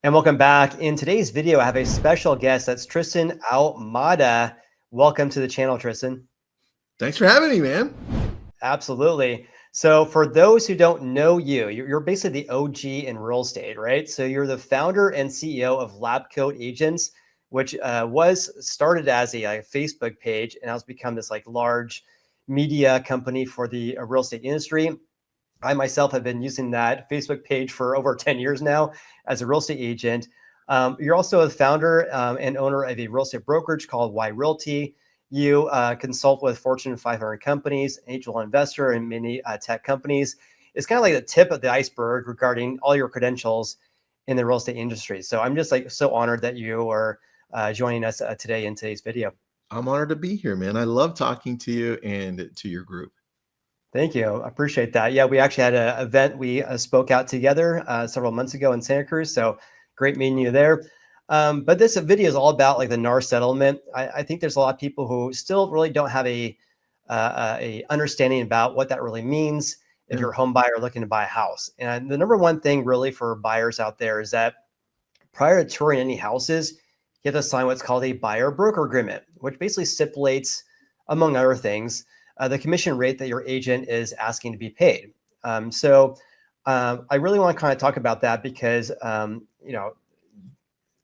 And welcome back. In today's video, I have a special guest. That's Tristan Ahumada. Welcome to the channel, Tristan. Thanks for having me, man. Absolutely. So for those who don't know you, you're basically the OG in real estate, right? So you're the founder and CEO of Lab Coat Agents, which was started as a Facebook page and has become this like large media company for the real estate industry. I myself have been using that Facebook page for over 10 years now as a real estate agent. You're also a founder and owner of a real estate brokerage called Y Realty. You consult with Fortune 500 companies, angel investor, and many tech companies. It's kind of like the tip of the iceberg regarding all your credentials in the real estate industry. So I'm just like so honored that you are joining us today in today's video. I'm honored to be here, man. I love talking to you and to your group. Thank you. I appreciate that. Yeah, we actually had an event. We spoke out together several months ago in Santa Cruz. So great meeting you there. But this video is all about like the NAR settlement. I think there's a lot of people who still really don't have a understanding about what that really means if you're a home buyer looking to buy a house. And the number one thing really for buyers out there is that prior to touring any houses, you have to sign what's called a buyer broker agreement, which basically stipulates, among other things, the commission rate that your agent is asking to be paid. I really want to kind of talk about that because,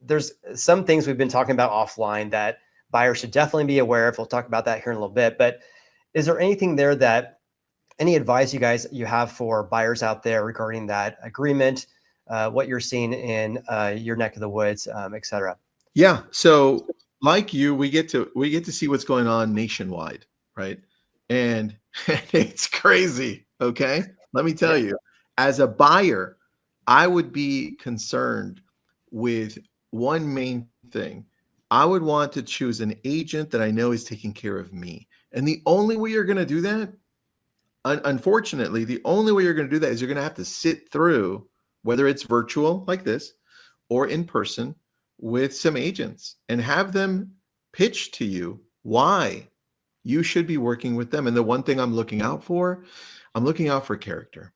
there's some things we've been talking about offline that buyers should definitely be aware of. We'll talk about that here in a little bit, but is there anything there any advice you have for buyers out there regarding that agreement, what you're seeing in your neck of the woods, et cetera? Yeah. So like you, we get to see what's going on nationwide, right? And it's crazy. Okay. Let me tell you, as a buyer, I would be concerned with one main thing. I would want to choose an agent that I know is taking care of me. And the only way you're going to do that, unfortunately, the only way you're going to do that is you're going to have to sit through, whether it's virtual like this or in person, with some agents and have them pitch to you why you should be working with them. And the one thing I'm looking out for character,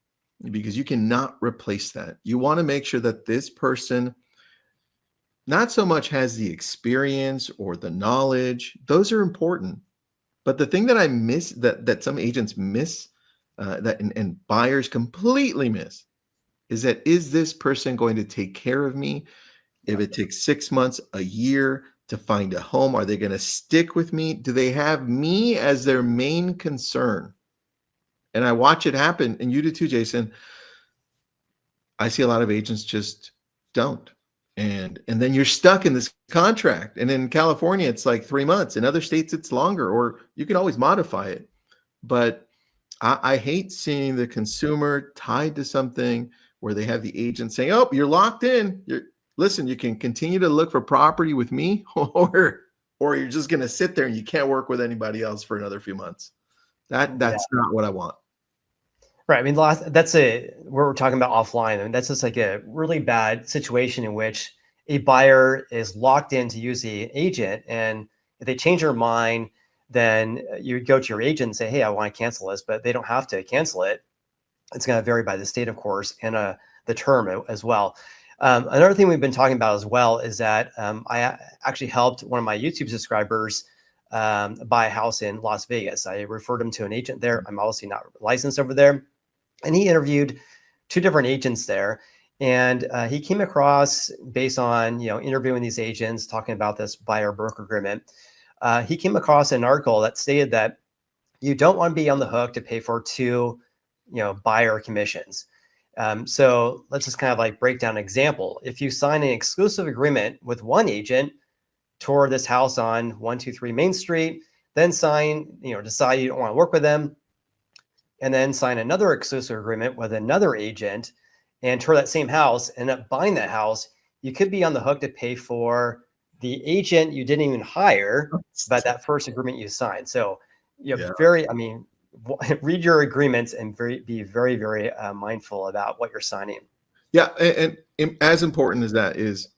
because you cannot replace that. You want to make sure that this person not so much has the experience or the knowledge. Those are important. But the thing that I miss, that some agents miss, and buyers completely miss, is this person going to take care of me? If it takes 6 months, a year to find a home, are they going to stick with me? Do they have me as their main concern? And I watch it happen, and you do too, Jason. I see a lot of agents just don't. And then you're stuck in this contract. And in California, it's like 3 months. In other states, it's longer, or you can always modify it. But I hate seeing the consumer tied to something where they have the agent saying, "Oh, you're locked in. Listen, you can continue to look for property with me, or you're just going to sit there and you can't work with anybody else for another few months." That's not what I want. Right. I mean, that's we're talking about offline. I mean, that's just like a really bad situation in which a buyer is locked in to use the agent. And if they change their mind, then you go to your agent and say, "Hey, I want to cancel this," but they don't have to cancel it. It's going to vary by the state, of course, and the term as well. Another thing we've been talking about as well is that I actually helped one of my YouTube subscribers buy a house in Las Vegas. I referred him to an agent there. I'm obviously not licensed over there. And he interviewed 2 different agents there. And he came across, based on interviewing these agents, talking about this buyer broker agreement, he came across an article that stated that you don't want to be on the hook to pay for 2 buyer commissions. So let's just kind of like break down an example. If you sign an exclusive agreement with one agent, tour this house on 123 Main Street, then decide you don't want to work with them, and then sign another exclusive agreement with another agent and tour that same house, end up buying that house, you could be on the hook to pay for the agent you didn't even hire, but that first agreement you signed. So read your agreements and be very, very mindful about what you're signing. Yeah. And as important as that is,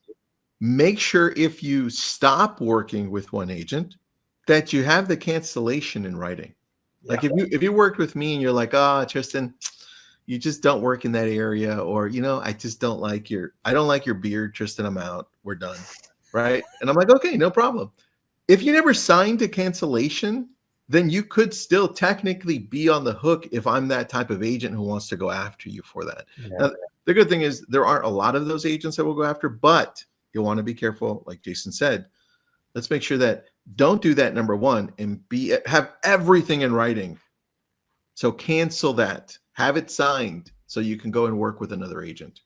make sure if you stop working with one agent that you have the cancellation in writing. Like if you worked with me and you're like, "Ah, Tristan, you just don't work in that area, or I just don't like I don't like your beard, Tristan. I'm out. We're done, right? And I'm like, okay, no problem. If you never signed a cancellation, then you could still technically be on the hook if I'm that type of agent who wants to go after you for that. Yeah. Now, the good thing is there aren't a lot of those agents that will go after, but you'll want to be careful, like Jason said. Let's make sure that don't do that, number one, and have everything in writing. So cancel that, have it signed so you can go and work with another agent.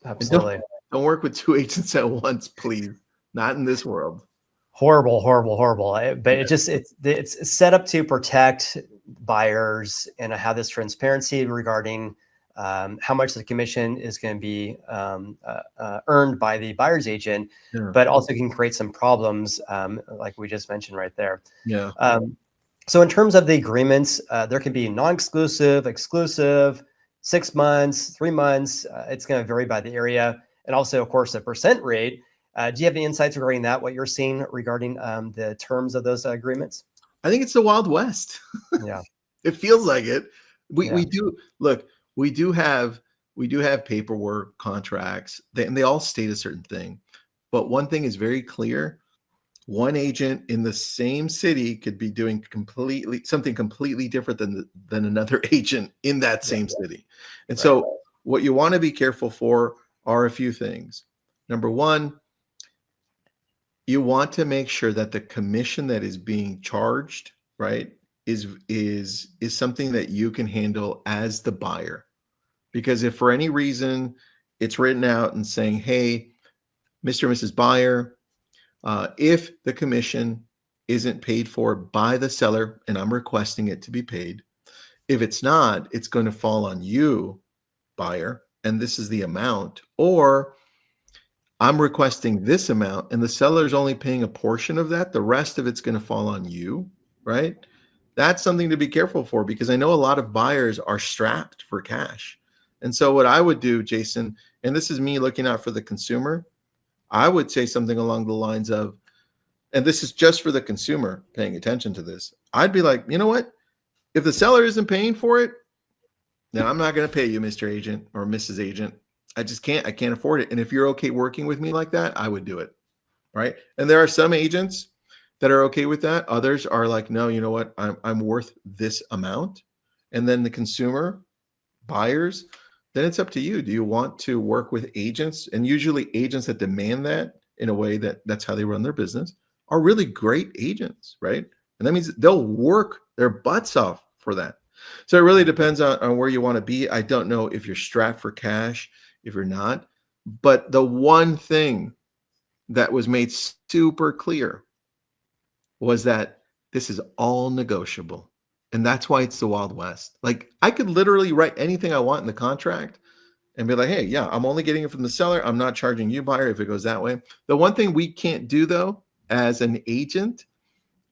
And Absolutely. don't work with two agents at once, please. Not in this world. Horrible, horrible, horrible. But Yeah. it's set up to protect buyers and have this transparency regarding how much the commission is going to be earned by the buyer's agent, Yeah. but also can create some problems, like we just mentioned right there. Yeah. So in terms of the agreements, there can be non-exclusive, exclusive, 6 months, 3 months. It's going to vary by the area, and also, of course, the percent rate. Do you have any insights regarding that? What you're seeing regarding the terms of those agreements? I think it's the Wild West. Yeah, It feels like it. We yeah, we do look. We do have paperwork, contracts, and they all state a certain thing. But one thing is very clear: one agent in the same city could be doing something completely different than another agent in that yeah, same city. And right, so, what you want to be careful for are a few things. Number one, you want to make sure that the commission that is being charged, right, is something that you can handle as the buyer. Because if for any reason it's written out and saying, hey, Mr. and Mrs. Buyer, if the commission isn't paid for by the seller and I'm requesting it to be paid, if it's not, it's going to fall on you, buyer, and this is the amount. Or I'm requesting this amount and the seller's only paying a portion of that. The rest of it's going to fall on you, right? That's something to be careful for, because I know a lot of buyers are strapped for cash. And so what I would do, Jason, and this is me looking out for the consumer, I would say something along the lines of, and this is just for the consumer paying attention to this. I'd be like, you know what? If the seller isn't paying for it, then I'm not going to pay you, Mr. Agent or Mrs. Agent. I can't afford it. And if you're okay working with me like that, I would do it. Right. And there are some agents that are okay with that. Others are like, no, you know what? I'm worth this amount. And then the consumer, buyers, then it's up to you. Do you want to work with agents? And usually agents that demand that in a way that's how they run their business are really great agents, right? And that means they'll work their butts off for that. So it really depends on where you want to be. I don't know if you're strapped for cash, if you're not. But the one thing that was made super clear was that this is all negotiable. And that's why it's the Wild West. Like, I could literally write anything I want in the contract and be like, hey, yeah, I'm only getting it from the seller. I'm not charging you, buyer, if it goes that way. The one thing we can't do, though, as an agent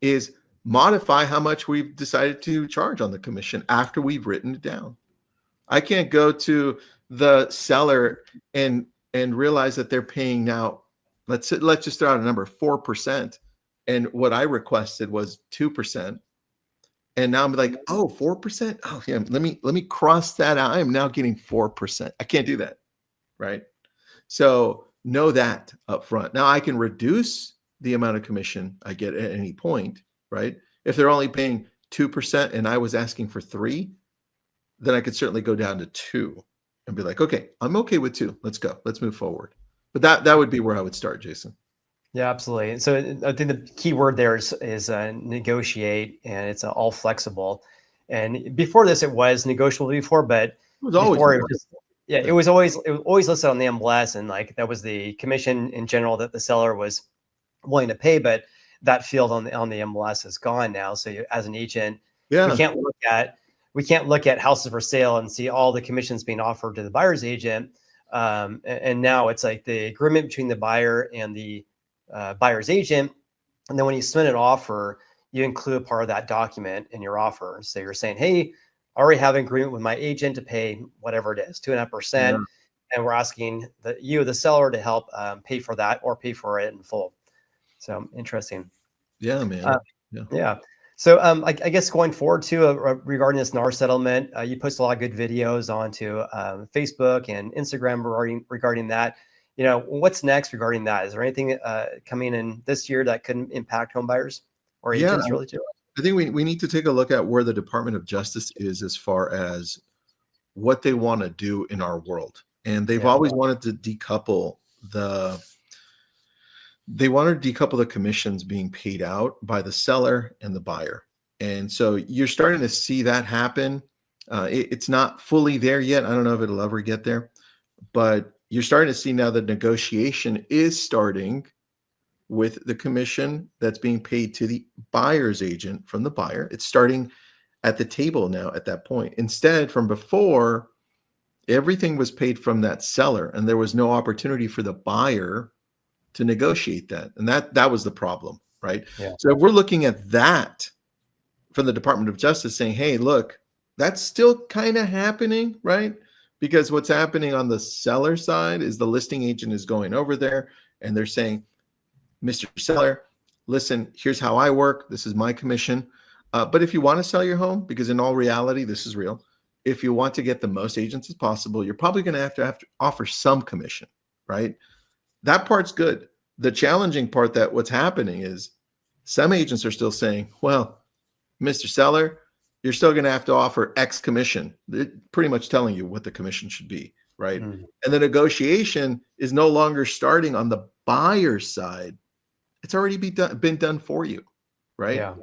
is modify how much we've decided to charge on the commission after we've written it down. I can't go to the seller and realize that they're paying now, let's just throw out a number, 4%. And what I requested was 2%. And now I'm like, oh, 4%. Oh, yeah. Let me cross that out. I am now getting 4%. I can't do that. Right. So know that up front. Now I can reduce the amount of commission I get at any point, right? If they're only paying 2% and I was asking for 3, then I could certainly go down to 2 and be like, okay, I'm okay with 2. Let's go. Let's move forward. But that would be where I would start, Jason. yeah, absolutely. And so I think the key word there is negotiate, and it's all flexible. And before this, it was negotiable before, but It was always before it was negotiable. just, yeah, Yeah. it was always listed on the MLS, and like that was the commission in general that the seller was willing to pay. But that field on the MLS is gone now. So as an agent, we Yeah. can't look at we can't look at houses for sale and see all the commissions being offered to the buyer's agent. And now it's like the agreement between the buyer and the buyer's agent. And then when you submit an offer, you include part of that document in your offer. So you're saying, hey, I already have an agreement with my agent to pay whatever it is, 2.5%. Yeah. And we're asking the seller, to help pay for that or pay for it in full. So interesting. Yeah, man. Yeah. Yeah. So I guess going forward too, regarding this NAR settlement, you post a lot of good videos onto Facebook and Instagram regarding that. What's next regarding that? Is there anything coming in this year that could impact home buyers or Yeah, agents really too? I think we need to take a look at where the Department of Justice is as far as what they want to do in our world. And they've Yeah. always wanted to decouple the commissions being paid out by the seller and the buyer. And so you're starting to see that happen. It's not fully there yet. I don't know if it'll ever get there, but you're starting to see now that negotiation is starting with the commission that's being paid to the buyer's agent from the buyer. It's starting at the table now at that point. Instead, from before, everything was paid from that seller, and there was no opportunity for the buyer to negotiate that. And that was the problem, right? Yeah. So if we're looking at that from the Department of Justice saying, hey, look, that's still kind of happening, right? Because what's happening on the seller side is the listing agent is going over there and they're saying, Mr. Seller, listen, here's how I work. This is my commission. But if you want to sell your home, because in all reality, this is real. If you want to get the most agents as possible, you're probably going to have to offer some commission, right? That part's good. The challenging part that what's happening is some agents are still saying, well, Mr. Seller, you're still going to have to offer X commission. They're pretty much telling you what the commission should be, right? Mm. And the negotiation is no longer starting on the buyer's side. It's already been done for you, right? Yeah.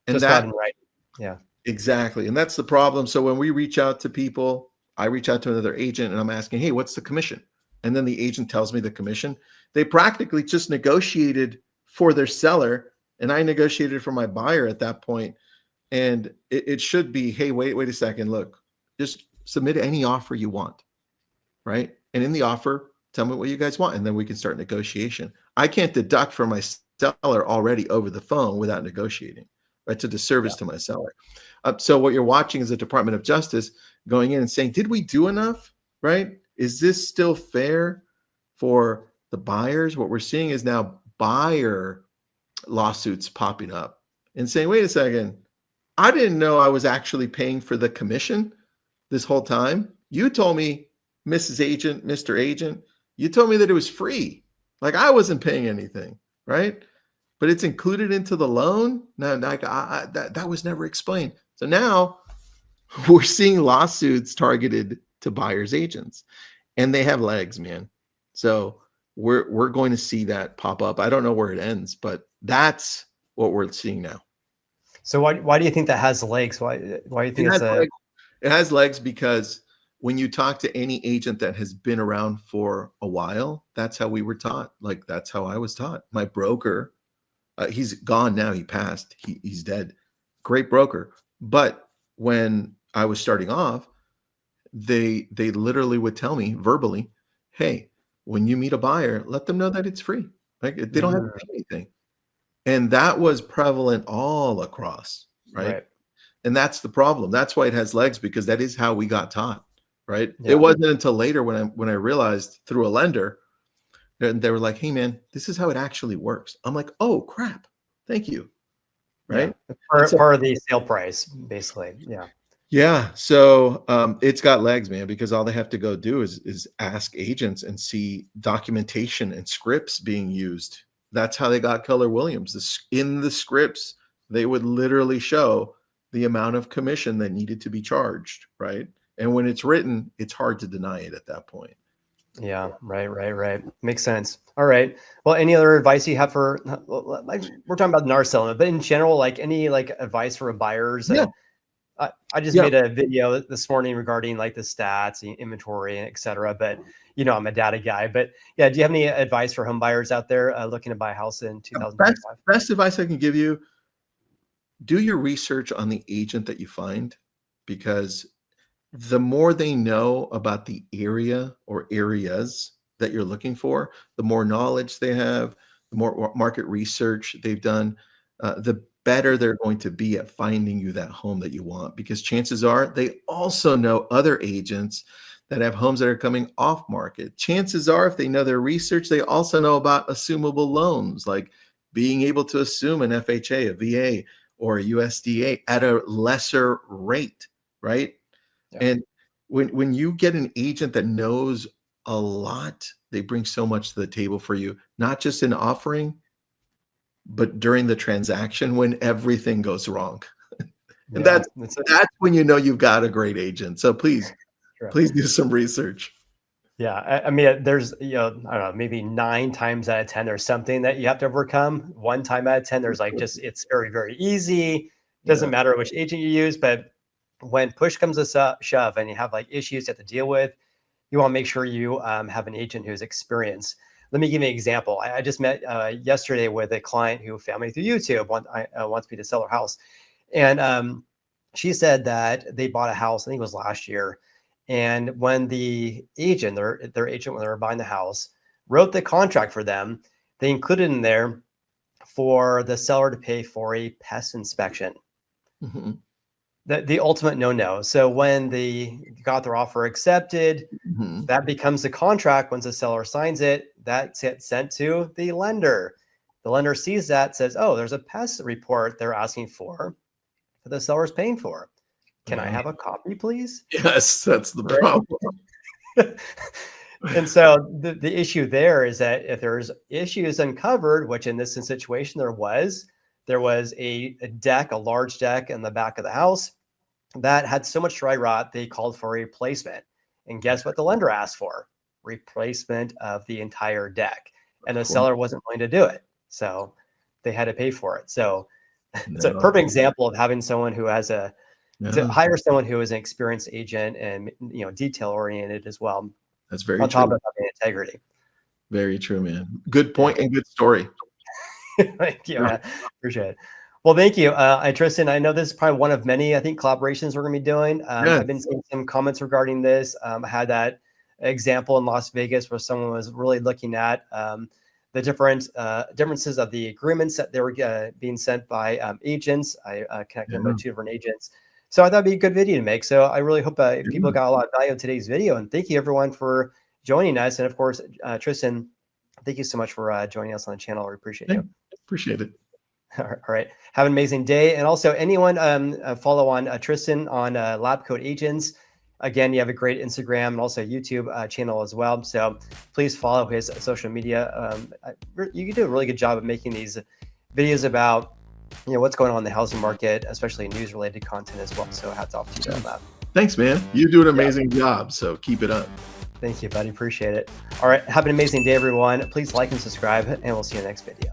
And Just not in writing. Yeah. exactly. And that's the problem. So when we reach out to people, I reach out to another agent and I'm asking, hey, what's the commission? And then the agent tells me the commission. They practically just negotiated for their seller and I negotiated for my buyer at that point. And it should be, hey, wait a second. Look, just submit any offer you want, right? And in the offer, tell me what you guys want. And then we can start negotiation. I can't deduct from my seller already over the phone without negotiating, right? To disservice to my seller. So what you're watching is the Department of Justice going in and saying, did we do enough, right? Is this still fair for the buyers? What we're seeing is now buyer lawsuits popping up and saying, wait a second, I didn't know I was actually paying for the commission this whole time. You told me, Mrs. Agent, Mr. Agent, you told me that it was free. Like I wasn't paying anything, right? But it's included into the loan. No, like that was never explained. So now we're seeing lawsuits targeted to buyers agents, and they have legs, man. So we're going to see that pop up. I don't know where it ends, but that's what we're seeing now. So why do you think that has legs? Why do you think It has legs because when you talk to any agent that has been around for a while, that's how we were taught. Like that's how I was taught. My broker, he's gone now. He passed. He's dead. Great broker. But when I was starting off, they literally would tell me verbally, "Hey, when you meet a buyer, let them know that it's free. Like they don't have to pay anything." And that was prevalent all across, right? And that's the problem. That's why it has legs, because that is how we got taught, right? Yeah. It wasn't until later when I realized through a lender, and they were like, "Hey, man, this is how it actually works." I'm like, "Oh, crap. Thank you." Right? Yeah. So, Part of the sale price, basically. Yeah. yeah. So it's got legs, man, because all they have to go do is ask agents and see documentation and scripts being used. That's how they got Keller Williams. In the scripts, they would literally show the amount of commission that needed to be charged, right? And when it's written, it's hard to deny it at that point. Yeah, right. Makes sense. All right. Well, any other advice you have for, we're talking about NAR settlement, but in general, like any like advice for buyers? Yeah. I just made a video this morning regarding like the stats, the inventory, et cetera. But I'm a data guy. But yeah, do you have any advice for home buyers out there looking to buy a house in 2025? Best advice I can give you: do your research on the agent that you find, because the more they know about the area or areas that you're looking for, the more knowledge they have, the more market research they've done, the better they're going to be at finding you that home that you want. Because chances are they also know other agents that have homes that are coming off market. Chances are, if they know their research, they also know about assumable loans, like being able to assume an FHA, a VA, or a USDA at a lesser rate, right? Yeah. And when you get an agent that knows a lot, they bring so much to the table for you, not just in offering, but during the transaction when everything goes wrong. And Yeah. that's when you know you've got a great agent. So True. please do some research. Yeah, I mean, there's, I don't know, maybe 9 times out of 10, there's something that you have to overcome. 1 time out of 10, there's like just, it's very, very easy. Doesn't Yeah. matter which agent you use, but when push comes to shove and you have like issues you have to deal with, you want to make sure you have an agent who's experienced. Let me give you an example. I just met yesterday with a client who found me through YouTube, wants me to sell her house. And she said that they bought a house, I think it was last year. And when the agent, their agent, when they were buying the house, wrote the contract for them, they included in there for the seller to pay for a pest inspection. Mhm. The ultimate no-no. So when they got their offer accepted, Mhm. that becomes the contract. Once the seller signs it, that gets sent to the lender. The lender sees that, says, oh, there's a pest report they're asking for that the seller's paying for. Can I Yeah. have a copy, please? Yes, that's the Right. problem. And so the issue there is that if there's issues uncovered, which in this situation there was a deck, a large deck in the back of the house that had so much dry rot, they called for a replacement. And guess what the lender asked for? Replacement of the entire deck. And the Of course. seller wasn't willing to do it. So they had to pay for it. So it's a No. perfect example of having someone who has to Yeah, hire someone who is an experienced agent and detail oriented as well, that's very on top true. of having integrity. Very true, man. Good Yeah. point and good story. Thank you. Yeah. Man. Appreciate it. Well, thank you. Tristan, I know this is probably one of many, I think, collaborations we're going to be doing. I've been Yes. seeing some comments regarding this. I had that example in Las Vegas where someone was really looking at the differences of the agreements that they were being sent by agents. I connected them Yeah. with 2 different agents. So I thought it'd be a good video to make. So I really hope people Yeah. got a lot of value in today's video. And thank you, everyone, for joining us. And of course, Tristan, thank you so much for joining us on the channel. We appreciate Hey, you. appreciate it. All right. Have an amazing day. And also, anyone follow on Tristan on Lab Coat Agents. Again, you have a great Instagram and also YouTube channel as well. So please follow his social media. You can do a really good job of making these videos about what's going on in the housing market, especially news related content as well. So hats off to you on that. Thanks, man. You do an Yeah. amazing job, so keep it up. Thank you, buddy. Appreciate it. All right. Have an amazing day, everyone. Please like and subscribe, and we'll see you in the next video.